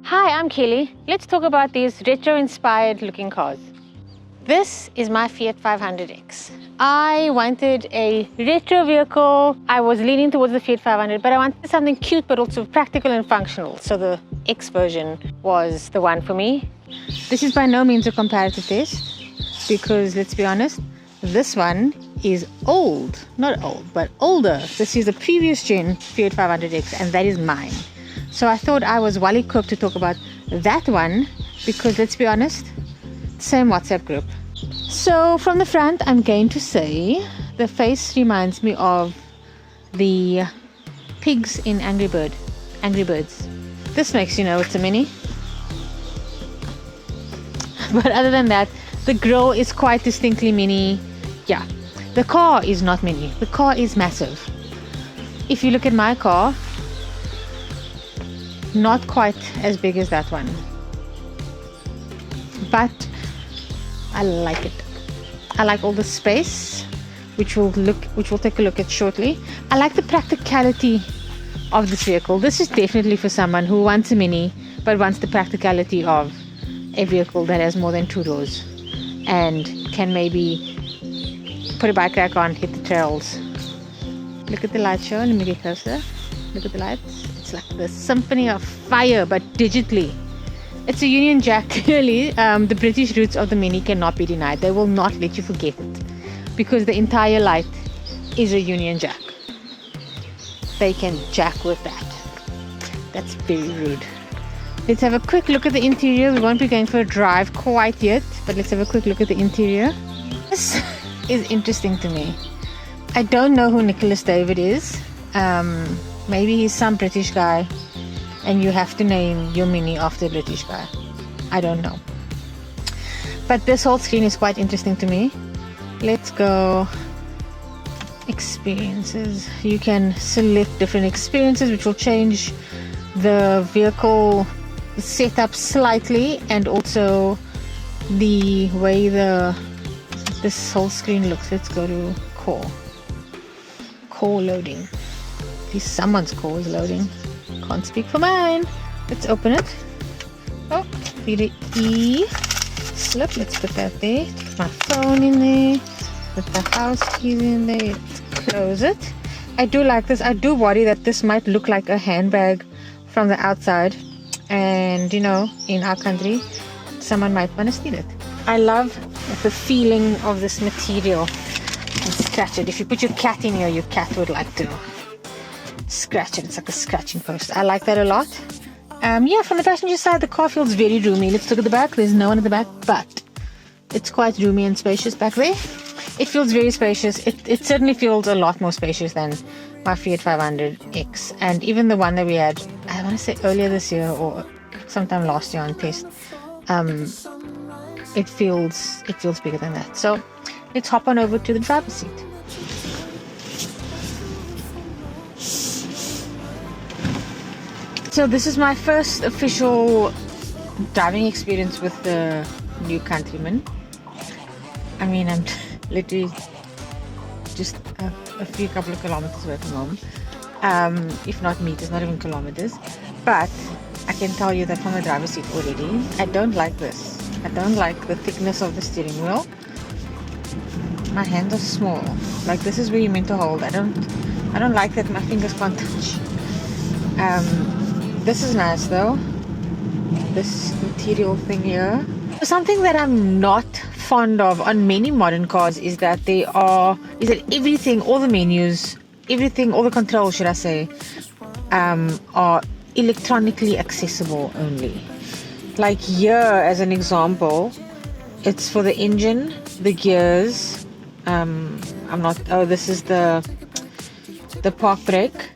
Hi, I'm Kelly. Let's talk about these retro-inspired looking cars. This is my Fiat 500X. I wanted a retro vehicle. I was leaning towards the Fiat 500, but I wanted something cute but also practical and functional. So the X version was the one for me. This is by no means a comparative test because let's be honest, this one is old. Not old, but older. This is the previous gen Fiat 500X and that is mine. So I thought I was well equipped to talk about that one because let's be honest, same WhatsApp group. So from the front, I'm going to say the face reminds me of the pigs in Angry Birds. This makes you know it's a Mini. But other than that, the grille is quite distinctly Mini. Yeah, the car is not Mini. The car is massive. If you look at my car, not quite as big as that one, but I like it. I like all the space, which we'll take a look at shortly. I like the practicality of this vehicle. This is definitely for someone who wants a Mini but wants the practicality of a vehicle that has more than 2 doors and can maybe put a bike rack on, hit the trails. Look at the light show. Let me get closer. Look at the lights. It's like the symphony of fire, but digitally. It's a Union Jack, clearly. The British roots of the Mini cannot be denied. They will not let you forget it because the entire light is a Union Jack. They can jack with that. That's very rude. Let's have a quick look at the interior. We won't be going for a drive quite yet, but let's have a quick look at the interior. This is interesting to me. I don't know who Nicholas David is. Maybe he's some British guy and you have to name your Mini after a British guy. I don't know. But this whole screen is quite interesting to me. Let's go experiences. You can select different experiences which will change the vehicle setup slightly and also the way this whole screen looks. Let's go to core loading. At least someone's core is loading. Can't speak for mine. Let's open it. Oh, need an E slip. Let's put that there. Put my phone in there. Put the house keys in there. Let's close it. I do like this. I do worry that this might look like a handbag from the outside. And you know, in our country, someone might want to steal it. I love the feeling of this material. And scratch it. If you put your cat in here, your cat would like to scratch it. It's like a scratching post. I like that a lot. Yeah, from the passenger side, the car feels very roomy. Let's look at the back. There's no one at the back, but it's quite roomy and spacious back there. It feels very spacious. It certainly feels a lot more spacious than my Fiat 500X. And even the one that we had, I want to say earlier this year or sometime last year on test, it feels bigger than that. So let's hop on over to the driver's seat. So this is my first official driving experience with the new Countryman. I mean, I'm literally just a few couple of kilometers away from home. If not meters, not even kilometers. But I can tell you that from the driver's seat already, I don't like this. I don't like the thickness of the steering wheel. My hands are small. Like this is where you're meant to hold. I don't like that my fingers can't touch. This is nice though. This material thing here. Something that I'm not fond of on many modern cars is that everything, all the menus, everything, all the controls, should I say, are electronically accessible only. Like here, as an example, it's for the engine, the gears. This is the park brake,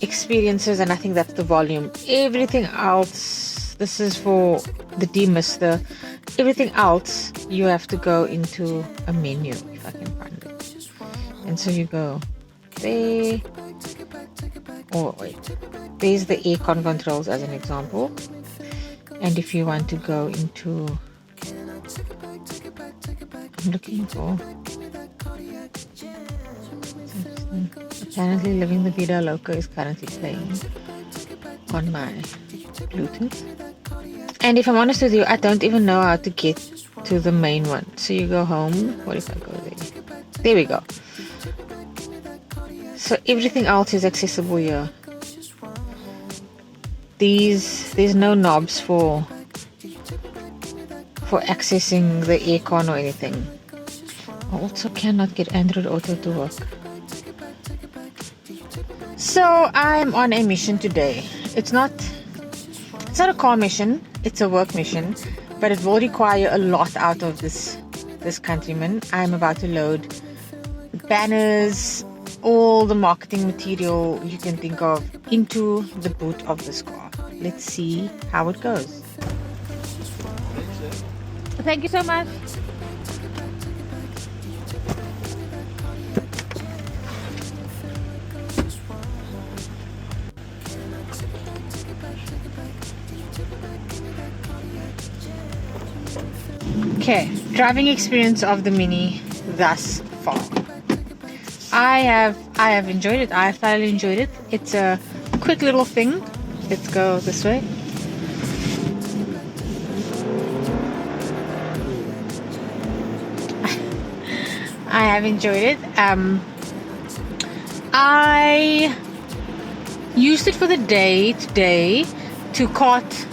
experiences, and I think that's the volume. Everything else, this is for the demister. Everything else you have to go into a menu, if I can find it. And so you go there. Oh wait, there's the aircon controls as an example. And if you want to go into, I'm looking for, apparently Living the Vida Loca is currently playing on my Bluetooth. And if I'm honest with you, I don't even know how to get to the main one. So you go home. What if I go there? There we go. So everything else is accessible here. There's no knobs for accessing the aircon or anything. I also cannot get Android Auto to work. So I'm on a mission today. It's not a car mission, it's a work mission, but it will require a lot out of this Countryman. I'm about to load banners, all the marketing material you can think of into the boot of this car. Let's see how it goes. Thank you so much. Okay, driving experience of the Mini thus far. I have enjoyed it. I have thoroughly enjoyed it. It's a quick little thing. Let's go this way. I have enjoyed it. I used it for the day today to cart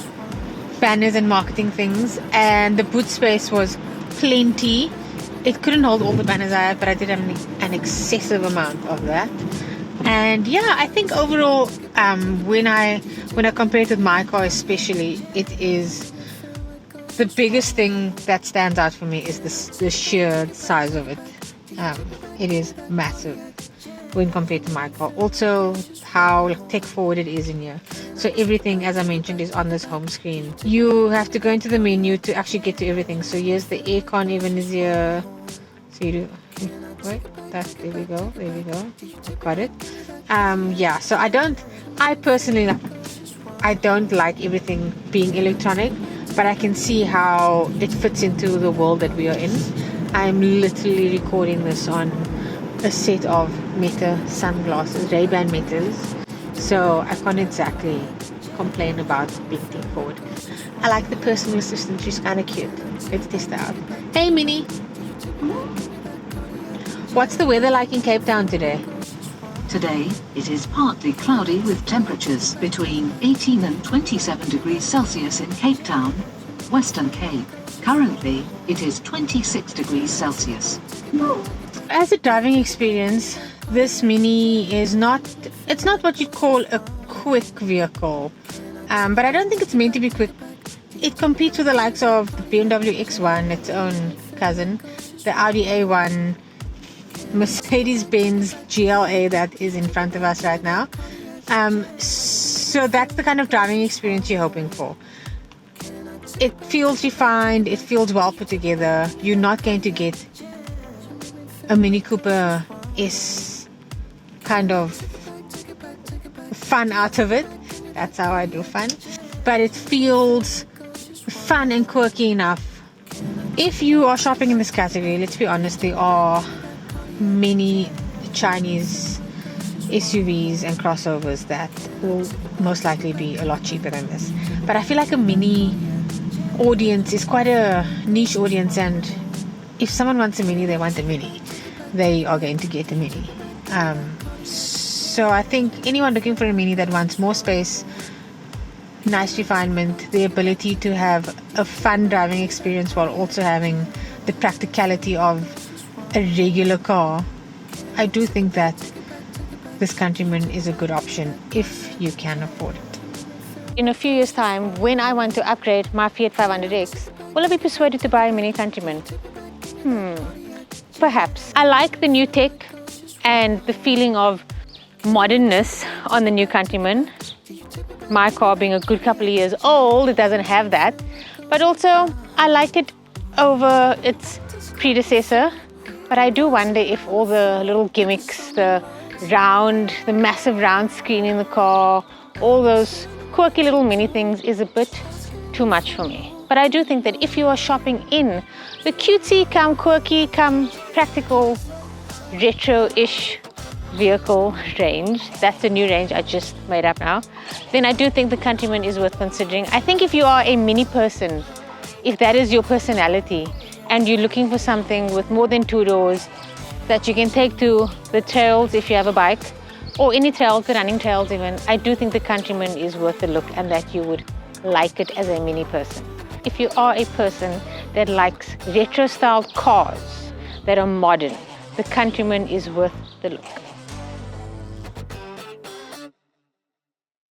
banners and marketing things, and the boot space was plenty. It couldn't hold all the banners I had, but I did have an excessive amount of that. And yeah, I think overall, when I compare it with my car especially, it is the biggest thing that stands out for me is the sheer size of it. It is massive when compared to my car. Also, how tech forward it is in here. So everything, as I mentioned, is on this home screen. You have to go into the menu to actually get to everything. So here's the aircon, even is here. So you do, wait, there we go. I've got it. Yeah, so I personally don't like everything being electronic, but I can see how it fits into the world that we are in. I'm literally recording this on a set of Meta sunglasses, Ray-Ban Metas, so I can't exactly complain about being tech forward. I like the personal assistant, she's kind of cute. Let's test her out. Hey Minnie! What's the weather like in Cape Town today? Today, it is partly cloudy with temperatures between 18 and 27 degrees Celsius in Cape Town, Western Cape. Currently, it is 26 degrees Celsius. As a driving experience, this Mini is not what you'd call a quick vehicle. But I don't think it's meant to be quick. It competes with the likes of the BMW X1, its own cousin, the Audi A1, Mercedes-Benz GLA that is in front of us right now. So that's the kind of driving experience you're hoping for. It feels refined, it feels well put together. You're not going to get a Mini Cooper S kind of fun out of it. That's how I do fun. But it feels fun and quirky enough. If you are shopping in this category, let's be honest, there are many Chinese SUVs and crossovers that will most likely be a lot cheaper than this. But I feel like a Mini audience is quite a niche audience, and if someone wants a Mini, they want a Mini. They are going to get a Mini. So I think anyone looking for a Mini that wants more space, nice refinement, the ability to have a fun driving experience while also having the practicality of a regular car, I do think that this Countryman is a good option if you can afford it. In a few years' time, when I want to upgrade my Fiat 500X, will I be persuaded to buy a Mini Countryman? Perhaps. I like the new tech and the feeling of modernness on the new Countryman. My car being a good couple of years old, it doesn't have that. But also, I like it over its predecessor. But I do wonder if all the little gimmicks, the massive round screen in the car, all those quirky little mini things is a bit too much for me. But I do think that if you are shopping in the cutesy, come quirky, come practical, retro-ish vehicle range, that's the new range I just made up now, then I do think the Countryman is worth considering. I think if you are a mini person, if that is your personality, and you're looking for something with more than 2 doors that you can take to the trails if you have a bike, or any trails, the running trails even, I do think the Countryman is worth a look and that you would like it as a mini person. If you are a person that likes retro style cars that are modern, the Countryman is worth the look.